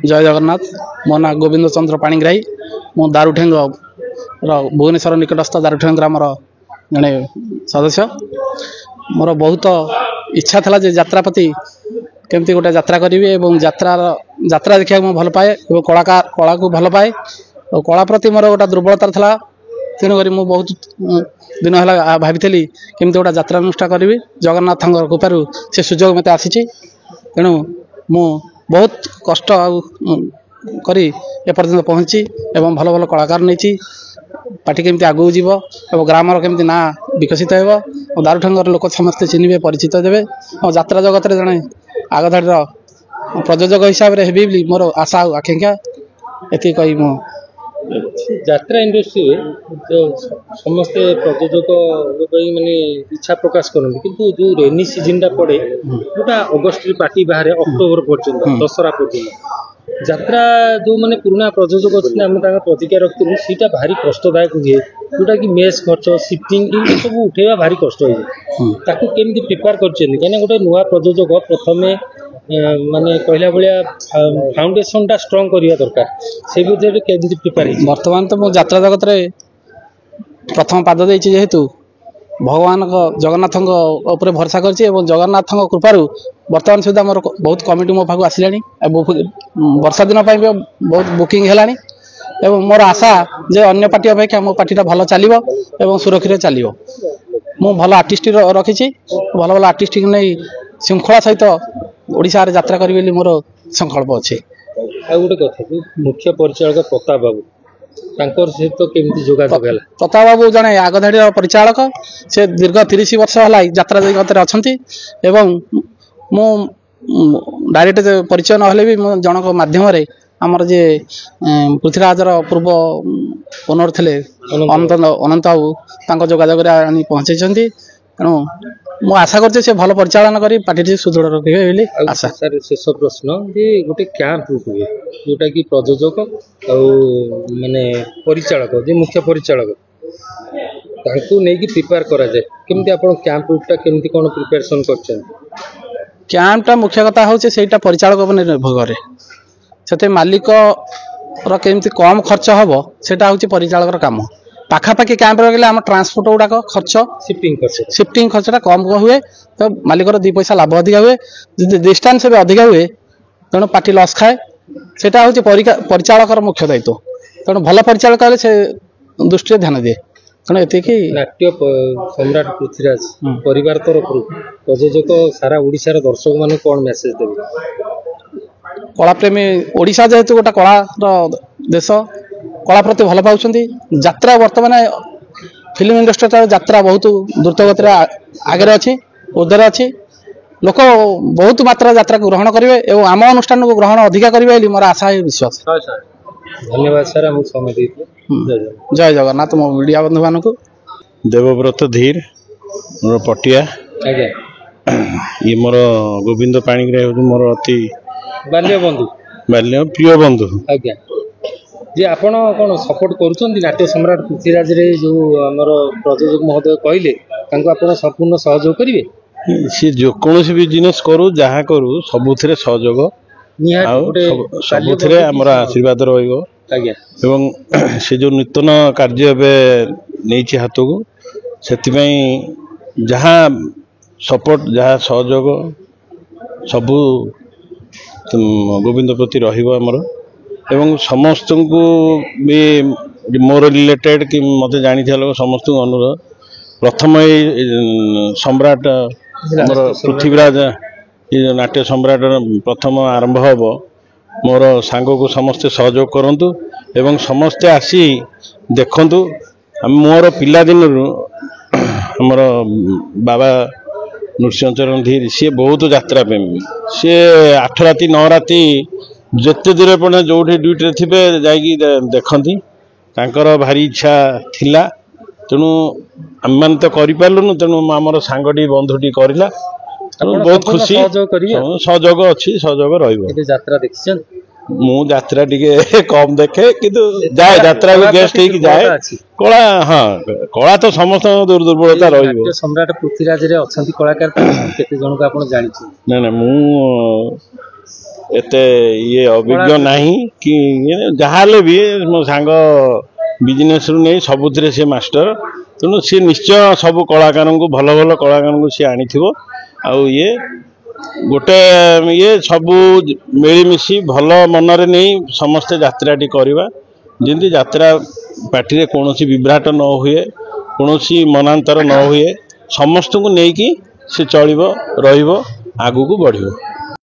जय जगन्नाथ। मो ना गोविंद चंद्र पाणीग्राही। मु दारुठेंग भुवनेश्वर निकटस्थ दारुठेंग ग्राम जड़े सदस्य। मोर बहुत इच्छा था यात्रा प्रति केमती गोटे यात्रा करी और यात्रा देखा भल पाए और कला को भल पाए और कला प्रति मोर गोटे दुर्बलता था। तेणुक मुझे बहुत दिन है भावी केमती गोटे यात्रा अनुष्ठान करी जगन्नाथ कृपार से सुजोग मत आसी। तेणु मु बहुत कष्ट करी एपर्यंत पहुँची एवं भल भल कलाकार नहीं पार्टी केमती आगू जीव और ग्रामर केमती ना विकसित हो दारुठेंगर लोक समस्ते चिन्हे परिचित देवे और यात्रा जगत में जड़े आगधाड़ी प्रयोजक हिसाब से हेबी मोर आशा और आकांक्षा ये कही मु यात्रा इंडस्ट्री जो समस्ते प्रयोजक माने इच्छा प्रकाश करते किंतु जो रेनी सीजन टा पड़े जोटा अगस्ट पार्टी बाहर अक्टोबर पर्यंत दशहरा पर्यंत यात्रा जो माने पुराना प्रयोजक अच्छे आम प्रतिज्ञा रखी सीटा भारी कष्टदायक हुए जोटा कि मेस खर्च सिफ्टिंग ये सब उठेवा भारी कष्ट हो जाए केमती प्रिपेयर कर गोटे नुआ प्रयोजक प्रथम माने कहला भाया फाउंडेशन टा स्ट्रांग करिया दरकार से विषय केमती प्रिपेयर वर्तमान तो मो यात्रा जगत रे प्रथम पाद देछि जेहेतु भगवान जगन्नाथ भरसा करछि एवं जगन्नाथ कृपार वर्तमान सुधा मोर बहुत कमिटी मो पाखु आसिलानी वर्षा दिन भी बहुत बुकिंग हेलानी एवं मोर आशा जे अन्य पार्टी अपेक्षा मो पार्टीटा भल चलिबो एवं सुरक्षित चलिबो। मु भल आर्टिस्ट रखी भल भल आर्टिस्ट नहीं श्रृंखला सहित ओडिशा रे यात्रा करी बेली मोर संकल्प अच्छे। आ गोटे कथा मुख्य परिचालक प्रताप बाबू तांकर सहित केमती जोगाजोग है? प्रताप बाबू जड़े आगधाड़ी परिचालक से दीर्घ 30 वर्ष है यात्रा जगत अच्छी एवं मु डायरेक्ट परिचय ना भी जनक माध्यम आमर जे पृथ्वीराजर पूर्व ओनर थे अनंत बाबू जोगाजोग आनी पहुँचे। तेणु मु आशा करछे भल परिचालन करी पार्टी सुदृढ़ रखे आशा। सर शेष प्रश्न जे गोटे कैंप हुए जोटा कि प्रयोजक माने परिचालक जे मुख्य परिचालक तांको नहीं कि प्रिपेयर करा जाए केमती आपण कैंप रूटा केमती कोन प्रिपरेशन करछन? कैंपटा मुख्य कथा होचे सेटा परिचालक पर निर्भर करे सेते मालिक र केमती कम खर्च हबो सेटा होचे परिचालक काम। पाखापाखि कैंप रखले आम ट्रांसपोर्ट गुड़ाक खर्च शिफ्टिंग खर्चटा कम हुए तो मालिकर 2 पैसा लाभ अधिक हुए जो डिस्टेंस भी अधिक हुए तेणु पार्टी लॉस खाए सेटा हूँ परिचालकर मुख्य दायित्व। तेणु भल परिचालक से दृष्टि ध्यान दिए। तेणु ये नाट्य सम्राट पृथ्वीराज परिवार तरफ प्रयोजक सारा ओडिशार दर्शक मान कौन मेसेज देवे? कला प्रेमी ओडिशा जेहेतु गोटे कलार देश कला प्रति भल पाँच यात्रा वर्तमान फिल्म इंडस्ट्री यात्रा बहुत द्रुतगति आगे अच्छी उर्धर अच्छी लोक बहुत मात्रा यात्रा को ग्रहण करेंगे और आम अनुष्ठान को ग्रहण अधिका करेंगे मोर आशा है विश्वास। धन्यवाद सर हम समय दे। जय जगन्नाथ। मो मीडिया बंधु मान देवव्रत धीर मोर पटिया ये मोर गोविंद पाणीग्राही मोर अति बाल्य बंधु बाल्य प्रिय बंधु। आज्ञा जे आपण कौन सपोर्ट करुछन नाट्य सम्राट पृथ्वीराज रे जो हमर प्रयोजक महोदय कहले तांको आपण संपूर्ण सहयोग करिवे? सी जो कौन बिजनेस करू जहाँ करू सबुथिरे सहयोग सबुथिरे हमर आशीर्वाद रहिबो। आज्ञा एवं से जो नूतन कार्य एबे नेछि हाथ को सेति जहाँ सपोर्ट जहाँ सहयोग सबू गोविंद प्रति रहिबो हमर एवं समस्त को भी मोर रिलेटेड कि मत जानी लोग समस्त अनुरोध प्रथम सम्राट मोर पृथ्वीराज ये नाट्य सम्राट प्रथम आरंभ हम मोर सांग को समस्ते सहयोग करंतु एवं समस्ते आसी देखंतु। मोर पिला दिन हमर बाबा नृसिंहचरण धीर सी बहुत यात्रा प्रेमी सी 8 राति 9 राति जिते दूर पड़े जो ड्यूटी थे जाकि देखती तांकर भारी इच्छा थिला तेणु आम मान तो करूँ तेणु आमर सांगटी बंधुटी करला तेणु बहुत खुशी सहयोग अच्छी सहयोग रहा। मु यात्रा टिके कम देखे किंतु जाए यात्रा गेस्ट हो जाए कला हाँ कला तो समस्त दुर्बलता रही। सम्राट पृथ्वीराज रे अच्छा कलाकार केते जन को आपण जानि छी? ना ना मु एते ये अभिज्ञ नहीं कि जहाँ भी मो सांग बिजनेस रु नहीं सबुथिरे से मास्टर तेणु सी निश्चय सब कलाकार को भल भल कलाकार को सी आनी आउ ये गोटे ये सबू मिलमिशी भल मनरे नहीं समस्ते यात्राटी करवा जमी यात्रा पार्टी कौन विभ्राट न हुए कौन मनांतर न हुए समस्त को लेकिन से चलो रगू बढ़।